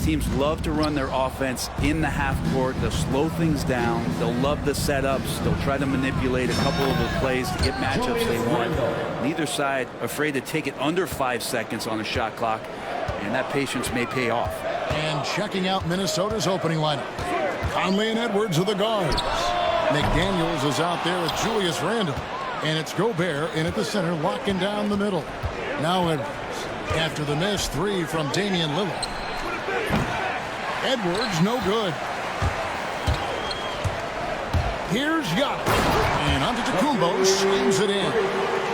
teams love to run their offense in the half court. They'll slow things down. They'll love the setups. They'll try to manipulate a couple of the plays to get matchups they want. Neither side afraid to take it under 5 seconds on a shot clock, and that patience may pay off. And checking out Minnesota's opening lineup. Conley and Edwards are the guards. McDaniels is out there with Julius Randle. And it's Gobert in at the center, locking down the middle. Now Edwards. After the miss, 3 from Damian Lillard. Edwards, no good. Here's Giannis. And Antetokounmpo slams it in.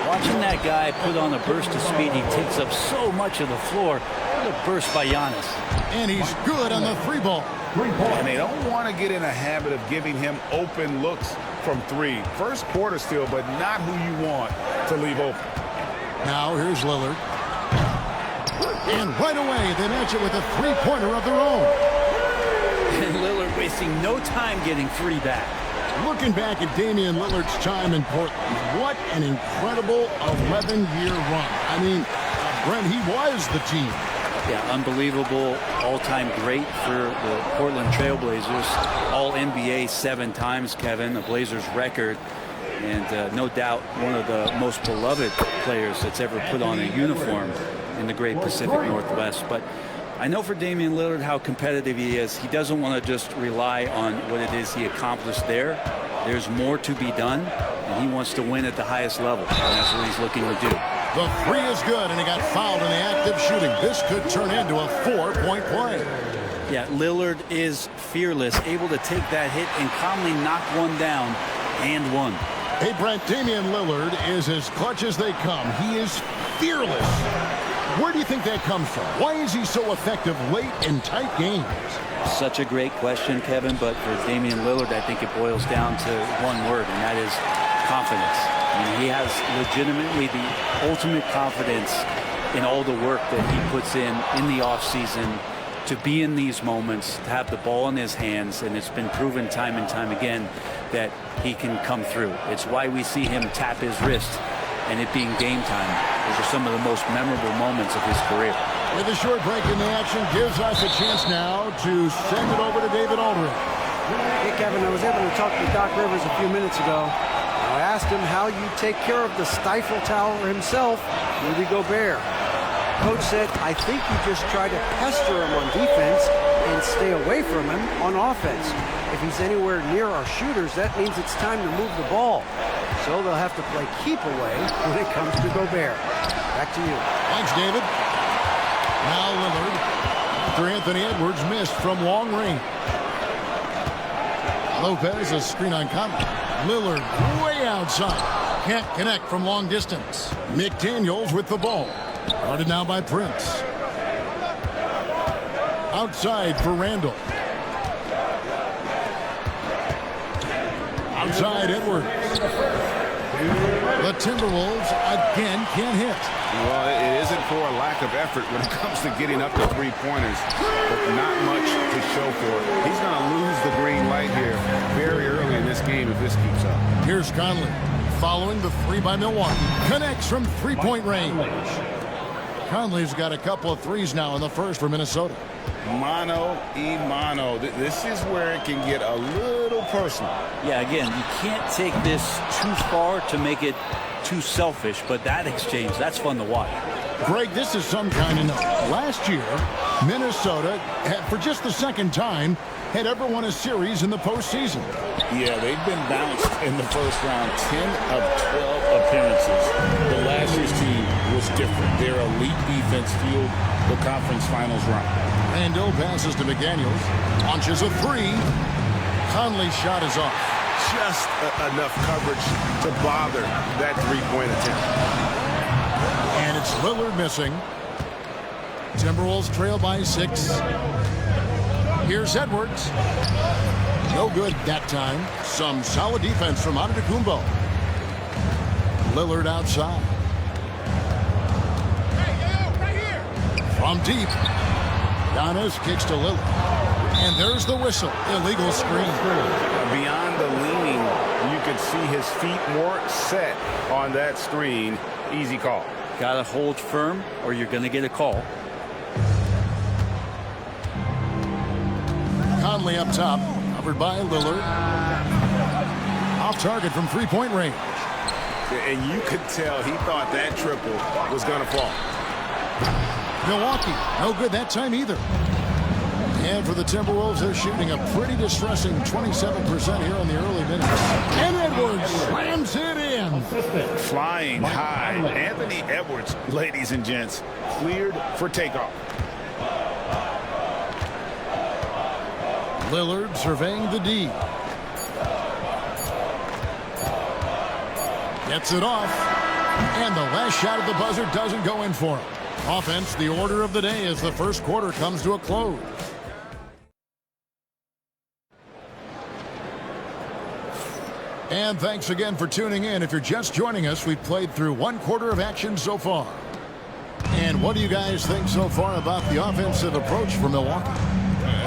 Watching that guy put on a burst of speed, he takes up so much of the floor. What a burst by Giannis. And he's good on the 3-ball. And they don't want to get in a habit of giving him open looks from 3. First quarter still, but not who you want to leave open. Now here's Lillard. And right away, they match it with a 3-pointer of their own. And Lillard wasting no time getting 3 back. Looking back at Damian Lillard's time in Portland, what an incredible 11-year run. I mean, Brent, he was the team. Yeah, unbelievable, all-time great for the Portland Trailblazers. All-NBA 7 times, Kevin, the Blazers record. And no doubt one of the most beloved players that's ever put on a uniform in the great Pacific Northwest. But I know for Damian Lillard how competitive he is. He doesn't want to just rely on what it is he accomplished there. There's more to be done, and he wants to win at the highest level. And that's what he's looking to do. The 3 is good, and he got fouled in the active shooting. This could turn into a 4-point play. Yeah, Lillard is fearless, able to take that hit and calmly knock one down and one. Hey, Brent, Damian Lillard is as clutch as they come. He is fearless. Where do you think that comes from? Why is he so effective late in tight games? Such a great question, Kevin, but for Damian Lillard, I think it boils down to one word, and that is confidence. I mean, he has legitimately the ultimate confidence in all the work that he puts in the offseason to be in these moments, to have the ball in his hands, and it's been proven time and time again that he can come through. It's why we see him tap his wrist and it being game time. Those are some of the most memorable moments of his career. With a short break in the action, gives us a chance now to send it over to David Aldridge. Hey, Kevin, I was able to talk to Doc Rivers a few minutes ago. I asked him how you take care of the stifle tower himself, Rudy Gobert. Coach said, I think you just try to pester him on defense and stay away from him on offense. If he's anywhere near our shooters, that means it's time to move the ball. So they'll have to play keep away when it comes to Gobert. Back to you. Thanks, David. Now Lillard, after Anthony Edwards missed from long range. Lopez, a screen on Conley. Lillard way outside. Can't connect from long distance. McDaniels with the ball. Guarded now by Prince. Outside for Randle. Outside Edwards. The Timberwolves again can't hit. Well, it isn't for a lack of effort when it comes to getting up to 3-pointers, but not much to show for it. He's going to lose the green light here very early in this game if this keeps up. Here's Conley. Following the 3 by Milwaukee. Connects from 3-point range. Conley's got a couple of threes now in the first for Minnesota. Mano y mano. This is where it can get a little personal. Yeah, again, you can't take this too far to make it too selfish, but that exchange, that's fun to watch. Greg, this is some kind of note. Last year, Minnesota, for just the second time, had ever won a series in the postseason. Yeah, they've been bounced in the first round 10 of 12 appearances. The last year's team was different. Their elite defense fueled the conference finals run. Randle passes to McDaniels. Launches a 3. Conley's shot is off. Just enough coverage to bother that 3-point attempt. And it's Lillard missing. Timberwolves trail by 6. Here's Edwards. No good that time. Some solid defense from Antetokounmpo. Lillard outside. From deep. Giannis kicks to Lillard. And there's the whistle. Illegal screen. Beyond the leaning, you could see his feet more set on that screen. Easy call. Got to hold firm or you're going to get a call. Conley up top, covered by Lillard. Off target from three-point range. And you could tell he thought that triple was going to fall. Milwaukee, no good that time either. And for the Timberwolves, they're shooting a pretty distressing 27% here in the early minutes. And Edwards slams it in. Flying high. Anthony Edwards, ladies and gents, cleared for takeoff. Lillard surveying the D. Gets it off. And the last shot at the buzzer doesn't go in for him. Offense, the order of the day as the first quarter comes to a close. And thanks again for tuning in. If you're just joining us, we've played through one quarter of action so far. And what do you guys think so far about the offensive approach for Milwaukee?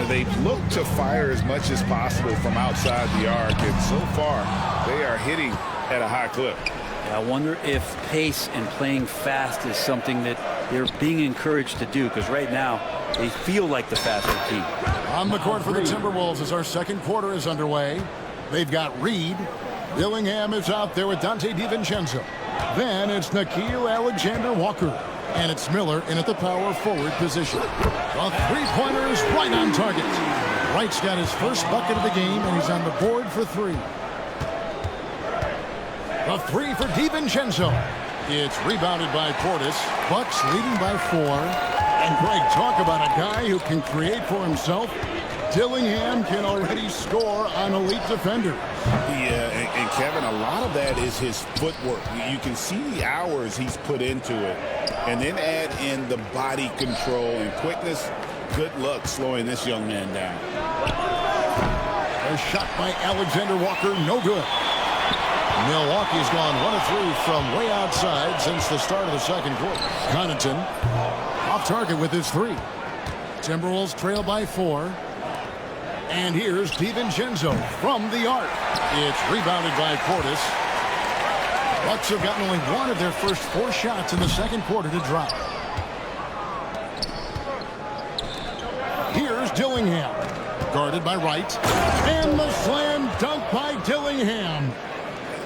They've looked to fire as much as possible from outside the arc, and so far they are hitting at a high clip. I wonder if pace and playing fast is something that they're being encouraged to do, because right now they feel like the faster team. On the court for the Timberwolves as our second quarter is underway. They've got Reed. Dillingham is out there with Dante DiVincenzo. Then it's Nickeil Alexander-Walker. And it's Miller in at the power forward position. The three-pointer is right on target. Wright's got his first bucket of the game, and he's on the board for three. The three for DiVincenzo. It's rebounded by Portis. Bucks leading by 4. And Greg, talk about a guy who can create for himself. Dillingham can already score on elite defenders. Yeah, and Kevin, a lot of that is his footwork. You can see the hours he's put into it. And then add in the body control and quickness. Good luck slowing this young man down. A shot by Alexander-Walker, no good. Milwaukee's gone 1 of 3 from way outside since the start of the second quarter. Connaughton off target with his 3. Timberwolves trail by 4. And here's DiVincenzo from the arc. It's rebounded by Portis. Bucks have gotten only 1 of their first 4 shots in the second quarter to drop. Here's Dillingham. Guarded by Wright. And the slam dunk by Dillingham.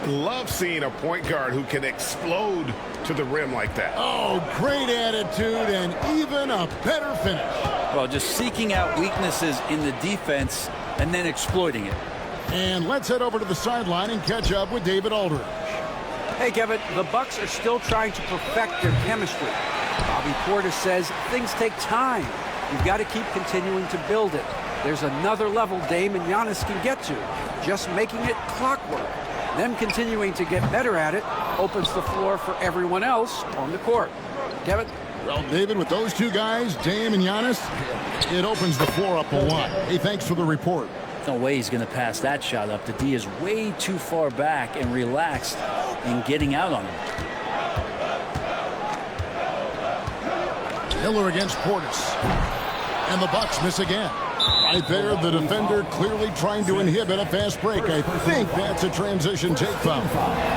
Love seeing a point guard who can explode to the rim like that. Oh, great attitude and even a better finish. Well, just seeking out weaknesses in the defense and then exploiting it. And let's head over to the sideline and catch up with David Aldridge. Hey, Kevin, the Bucks are still trying to perfect their chemistry. Bobby Portis says things take time. You've got to keep continuing to build it. There's another level Dame and Giannis can get to. Just making it clockwork. Them continuing to get better at it opens the floor for everyone else on the court. Kevin? Well, David, with those two guys, Dame and Giannis, it opens the floor up a lot. Hey, thanks for the report. No way he's going to pass that shot up. The D is way too far back and relaxed in getting out on him. Miller against Portis. And the Bucks miss again. Right there, the defender clearly trying to inhibit a fast break. I think that's a transition take foul.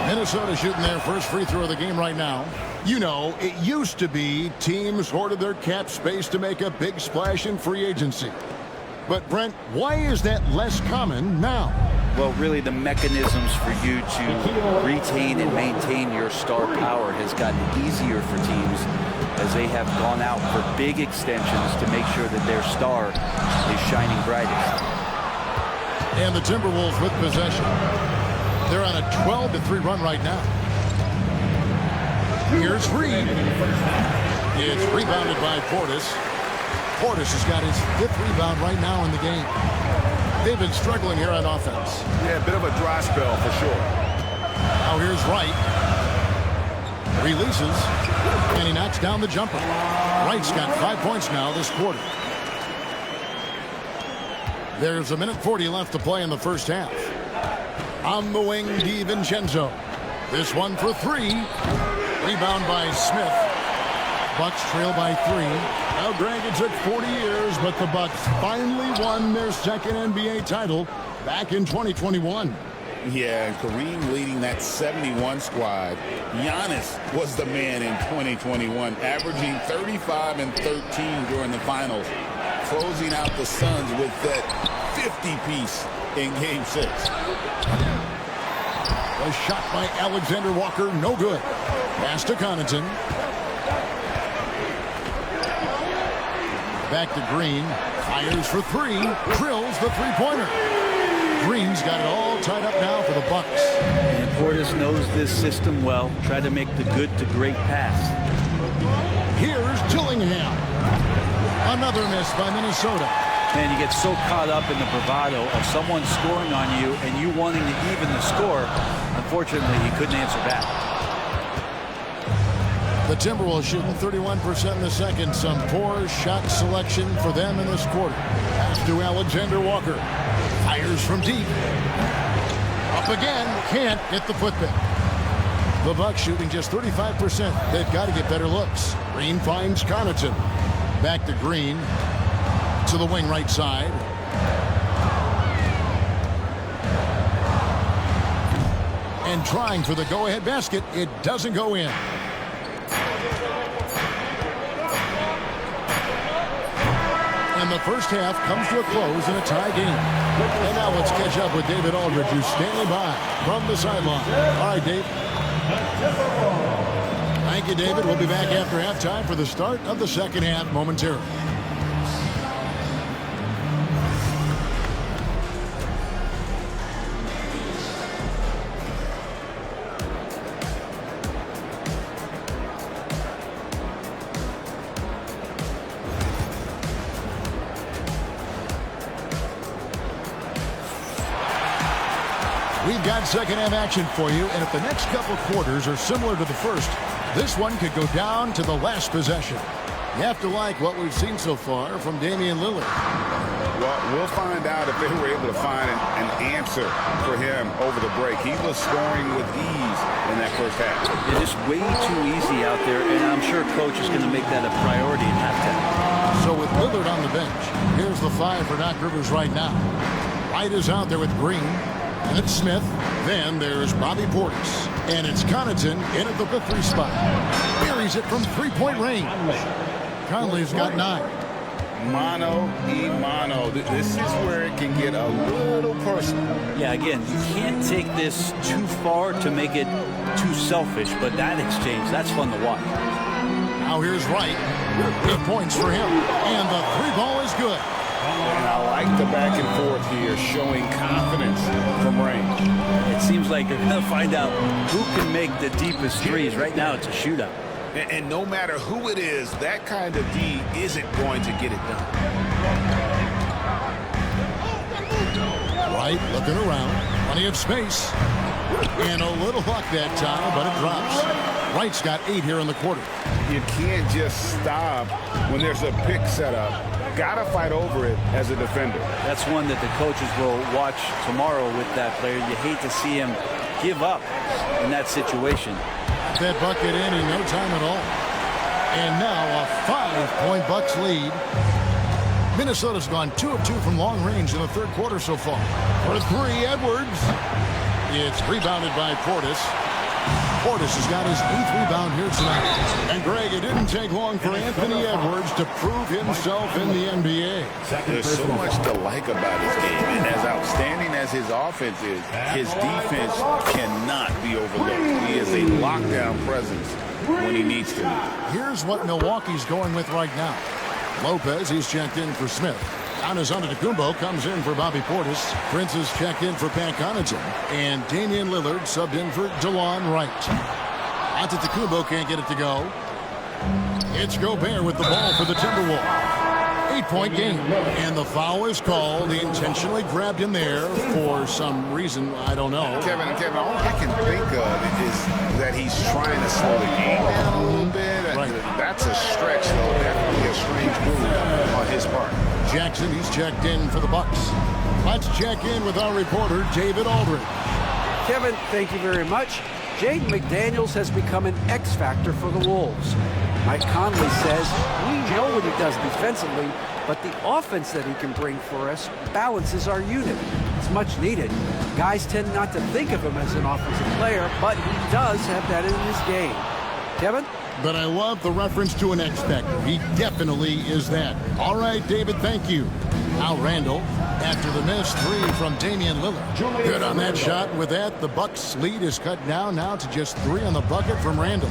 Minnesota shooting their first free throw of the game right now. You know, it used to be teams hoarded their cap space to make a big splash in free agency. But, Brent, why is that less common now? Well, really, the mechanisms for you to retain and maintain your star power has gotten easier for teams as they have gone out for big extensions to make sure that their star is shining brightest. And the Timberwolves with possession. They're on a 12-3 run right now. Here's Reed. It's rebounded by Portis. Portis has got his 5th rebound right now in the game. They've been struggling here on offense. Yeah, a bit of a dry spell for sure. Now here's Wright. Releases. And he knocks down the jumper. Wright's got 5 points now this quarter. There's 1:40 left to play in the first half. On the wing, DiVincenzo. This one for 3. Rebound by Smith. Bucks trail by 3. Now, Greg, it took 40 years, but the Bucks finally won their second NBA title back in 2021. Yeah, and Kareem leading that 71 squad. Giannis was the man in 2021, averaging 35 and 13 during the finals. closing out the Suns with that 50-piece in Game 6. A shot by Alexander Walker, no good. Pass to Connaughton. Back to Green. Fires for three. Drills the three-pointer. Green's got it all tied up now for the Bucks. And Portis knows this system well. Try to make the good to great pass. Here's Dillingham. Another miss by Minnesota. Man, you get so caught up in the bravado of someone scoring on you and you wanting to even the score. Unfortunately, he couldn't answer back. The Timberwolves shooting 31% in the second. Some poor shot selection for them in this quarter. Pass to Alexander Walker. Fires from deep. Up again. Can't get the putback. The Bucks shooting just 35%. They've got to get better looks. Green finds Connaughton. Back to Green. To the wing right side. And trying for the go-ahead basket. It doesn't go in. And the first half comes to a close in a tie game. And now let's catch up with David Aldridge, who's standing by from the sideline. All right, Dave. Thank you, David. We'll be back after halftime for the start of the second half momentarily. We've got second half action for you, and if the next couple quarters are similar to the first, this one could go down to the last possession. You have to like what we've seen so far from Damian Lillard. Well, we'll find out if they were able to find an answer for him over the break. He was scoring with ease in that first half. It's just way too easy out there, and I'm sure coach is going to make that a priority in halftime. So with Lillard on the bench, here's the five for Doc Rivers right now. Wright is out there with Green. And it's Smith. Then there's Bobby Portis. And it's Connaughton in at the 3 spot. Buries it from three-point range. Conley's got 9. Mano y mano. This is where it can get a little personal. Yeah, again, you can't take this too far to make it too selfish, but that exchange, that's fun to watch. Now here's Wright. 8 points for him. And the 3-ball is good. And I like the back and forth here, showing confidence from range. It seems like they're going to find out who can make the deepest threes. Right now, it's a shootout. And no matter who it is, that kind of D isn't going to get it done. Wright looking around. Plenty of space. And a little luck that time, but it drops. Wright's got 8 here in the quarter. You can't just stop when there's a pick set up. Gotta fight over it as a defender. That's one that the coaches will watch tomorrow with that player. You hate to see him give up in that situation. That bucket in no time at all. And now a 5-point Bucks lead. Minnesota's gone 2 of 2 from long range in the third quarter so far. For 3, Edwards. It's rebounded by Portis. Portis has got his 8th rebound here tonight. And Greg, it didn't take long for Anthony Edwards to prove himself in the NBA. There's so much to like about his game. And as outstanding as his offense is, his defense cannot be overlooked. He is a lockdown presence when he needs to be. Here's what Milwaukee's going with right now. Lopez, he's checked in for Smith. Giannis Antetokounmpo comes in for Bobby Portis. Prince is checked in for Pat Connaughton. And Damian Lillard subbed in for DeLon Wright. Antetokounmpo can't get it to go. It's Gobert with the ball for the Timberwolves. 8-point game. And the foul is called. He intentionally grabbed him there for some reason. I don't know. Kevin, all I can think of is that he's trying to slow the game down a little bit. Right. That's a stretch, though. Definitely a strange move on his part. Jackson, he's checked in for the Bucks. Let's check in with our reporter, David Aldridge. Kevin, thank you very much. Jaden McDaniels has become an X factor for the Wolves. Mike Conley says, we know what he does defensively, but the offense that he can bring for us balances our unit. It's much needed. Guys tend not to think of him as an offensive player, but he does have that in his game. Kevin? But I love the reference to an X factor. He definitely is that. All right, David, thank you. Now Randall, after the miss, 3 from Damian Lillard. Good on that shot. With that, the Bucks' lead is cut down now to just 3 on the bucket from Randall.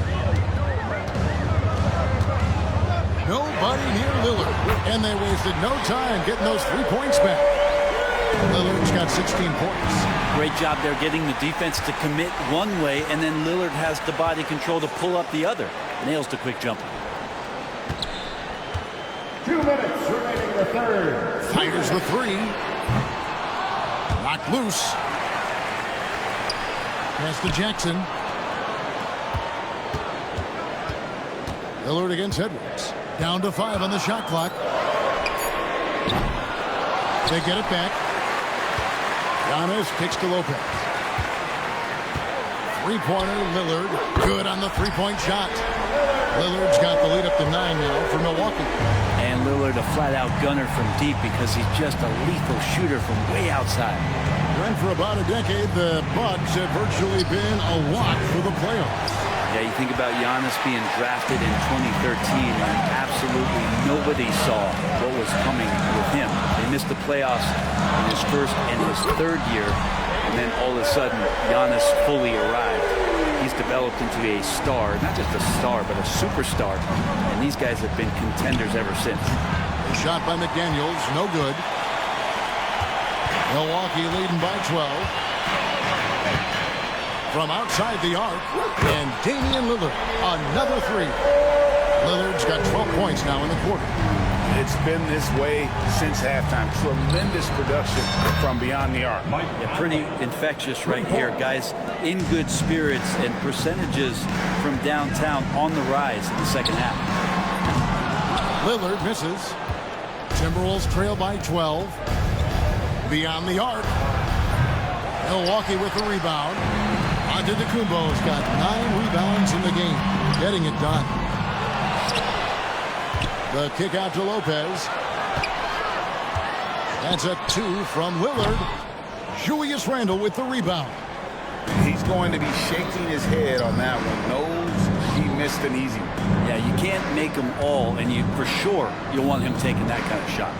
Nobody near Lillard, and they wasted no time getting those 3 points back. Lillard's got 16 points. Great job there getting the defense to commit one way, and then Lillard has the body control to pull up the other. Nails the quick jumper. 2 minutes remaining in the third. Fires the 3. Knocked loose. Pass to Jackson. Lillard against Edwards. Down to 5 on the shot clock. They get it back. Giannis kicks to Lopez. 3-pointer, Lillard. Good on the 3-point shot. Lillard's got the lead up to 9 now for Milwaukee. And Lillard a flat-out gunner from deep because he's just a lethal shooter from way outside. And for about a decade, the Bucks have virtually been a lock for the playoffs. Yeah, you think about Giannis being drafted in 2013, and absolutely nobody saw what was coming with him. They missed the playoffs in his first and his third year, and then all of a sudden, Giannis fully arrived. He's developed into a star, not just a star, but a superstar, and these guys have been contenders ever since. A shot by McDaniels, no good. Milwaukee leading by 12. From outside the arc, and Damian Lillard, another 3. Lillard's got 12 points now in the quarter. It's been this way since halftime. Tremendous production from beyond the arc. Yeah, pretty infectious right here. Guys in good spirits and percentages from downtown on the rise in the second half. Lillard misses. Timberwolves trail by 12. Beyond the arc. Milwaukee with the rebound. Antetokounmpo's got 9 rebounds in the game. Getting it done. The kick out to Lopez. That's a 2 from Lillard. Julius Randle with the rebound. He's going to be shaking his head on that one. Knows he missed an easy one. Yeah, you can't make them all, and you for sure you'll want him taking that kind of shot.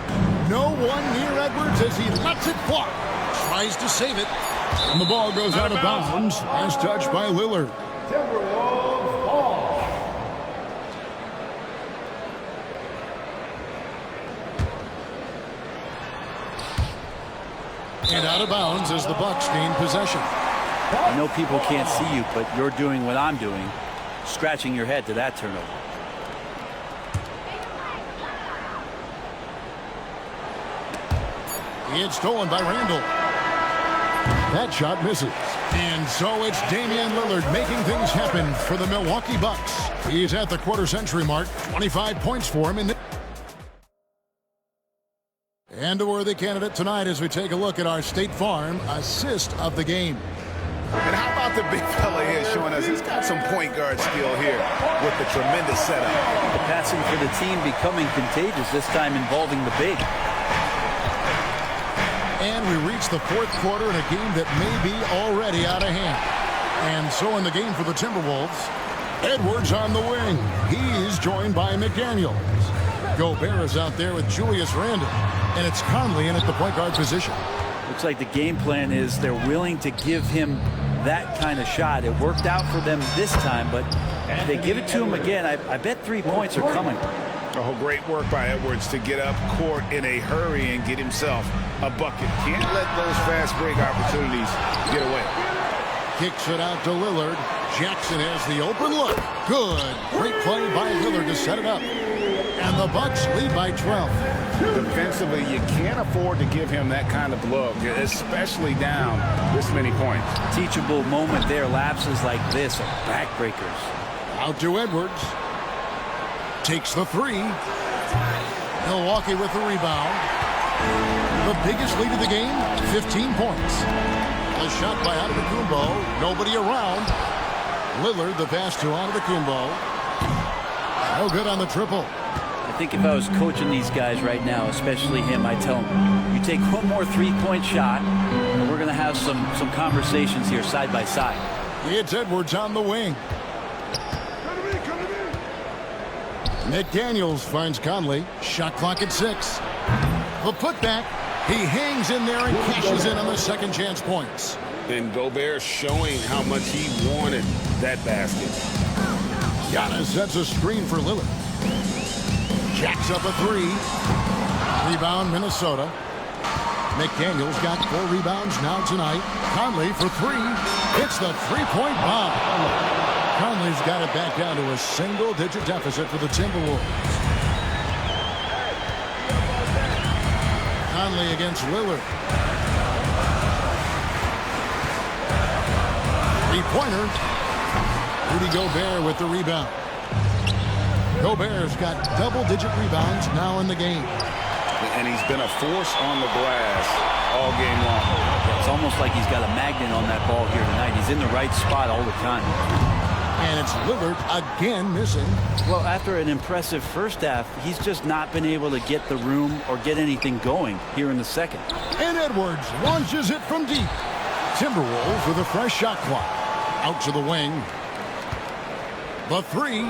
No one near Edwards as he lets it fly. Tries to save it. And the ball goes out of bounds. As touched by Lillard. Timberwolves ball. And out of bounds as the Bucks gain possession. I know people can't see you, but you're doing what I'm doing, scratching your head to that turnover. It's stolen by Randall. That shot misses. And so it's Damian Lillard making things happen for the Milwaukee Bucks. He's at the quarter-century mark. 25 points for him in the... And a worthy candidate tonight as we take a look at our State Farm assist of the game. And how about the big fella here showing us he's got some point guard skill here with the tremendous setup. The passing for the team becoming contagious, this time involving the big. And we reach the 4th quarter in a game that may be already out of hand. And so in the game for the Timberwolves, Edwards on the wing. He's joined by McDaniels. Gobert is out there with Julius Randle. And it's Conley in at the point guard position. Looks like the game plan is they're willing to give him that kind of shot. It worked out for them this time, but if they give it to him again, I bet 3 points are coming. Oh, great work by Edwards to get up court in a hurry and get himself a bucket. Can't let those fast break opportunities get away. Kicks it out to Lillard. Jackson has the open look. Good. Great play by Lillard to set it up. And the Bucks lead by 12. Defensively, you can't afford to give him that kind of look, especially down this many points. Teachable moment there. Lapses like this are backbreakers. Out to Edwards. Takes the 3. Milwaukee with the rebound. The biggest lead of the game, 15 points. A shot by Antetokounmpo. Nobody around. Lillard, the pass to Antetokounmpo. No good on the triple. I think if I was coaching these guys right now, especially him, I'd tell him, you take one more 3-point shot, and we're going to have some conversations here side by side. It's Edwards on the wing. McDaniels finds Conley. Shot clock at 6. The putback. He hangs in there and cashes in on the second chance points. And Gobert showing how much he wanted that basket. Giannis sets a screen for Lillard. Jacks up a 3. Rebound, Minnesota. McDaniels got 4 rebounds now tonight. Conley for 3. Hits the three-point bomb. Conley's got it back down to a single-digit deficit for the Timberwolves. Conley against Lillard. Three-pointer. Rudy Gobert with the rebound. Gobert's got double-digit rebounds now in the game. And he's been a force on the glass all game long. It's almost like he's got a magnet on that ball here tonight. He's in the right spot all the time. And it's Lillard again missing. Well, after an impressive first half, he's just not been able to get the room or get anything going here in the second. And Edwards launches it from deep. Timberwolves with a fresh shot clock. Out to the wing. The 3.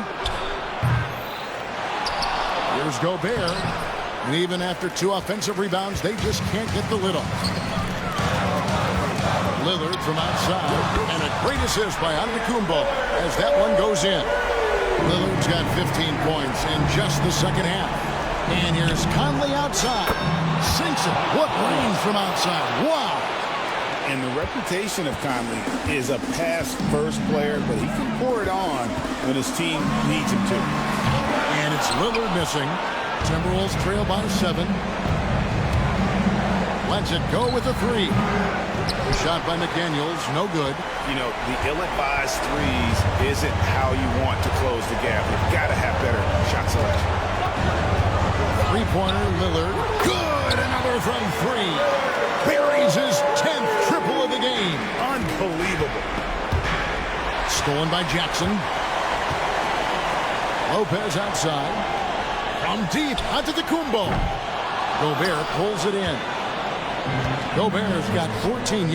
Here's Gobert. And even after 2 offensive rebounds, they just can't get the lid off. Lillard from outside. And a great assist by Antetokounmpo as that one goes in. Lillard's got 15 points in just the second half. And here's Conley outside. Sinks it. What range from outside. Wow. And the reputation of Conley is a pass-first player, but he can pour it on when his team needs him to. And it's Lillard missing. Timberwolves trail by 7. Lets it go with a 3. The shot by McDaniels, no good. You know, the ill-advised threes isn't how you want to close the gap. You've got to have better shot selection. Three-pointer, Lillard. Good! Another from 3. Buries his 10th triple of the game. Unbelievable. Stolen by Jackson. Lopez outside. From deep, Antetokounmpo. Gobert pulls it in. Gobert's got 14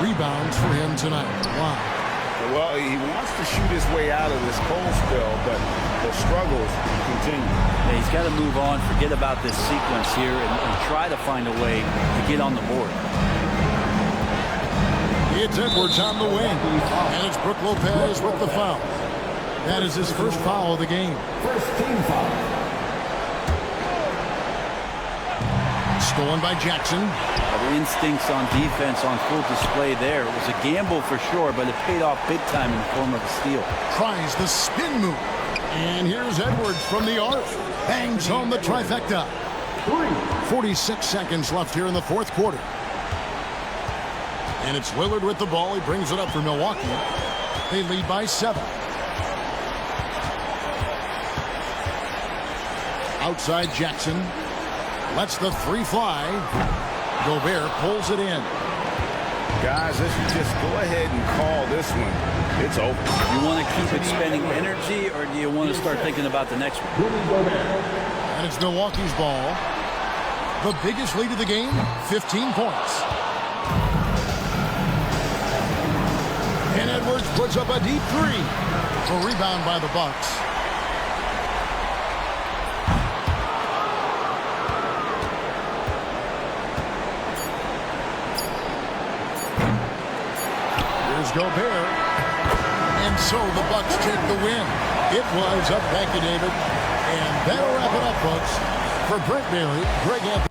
rebounds for him tonight. Wow. Well, he wants to shoot his way out of this cold spell, but the struggles continue. Yeah, he's got to move on, forget about this sequence here, and try to find a way to get on the board. It's Edwards on the wing. And it's Brook Lopez with the foul. That is his first foul of the game. First team foul. Stolen by Jackson. The instincts on defense on full display there. It was a gamble for sure, but it paid off big time in the form of a steal. Tries the spin move. And here's Edwards from the arc. Bangs home the trifecta. 46 seconds left here in the fourth quarter. And it's Lillard with the ball. He brings it up for Milwaukee. They lead by 7. Outside Jackson. Lets the 3 fly. Gobert pulls it in. Guys, if you just go ahead and call this one, it's over. You want to keep expending energy, or do you want to start thinking about the next one? And it's Milwaukee's ball. The biggest lead of the game, 15 points. And Edwards puts up a deep 3. A rebound by the Bucks. Gobert. And so the Bucks take the win. It was up. Thank you, David. And that'll wrap it up, folks. For Brent Berry, Greg Anthony.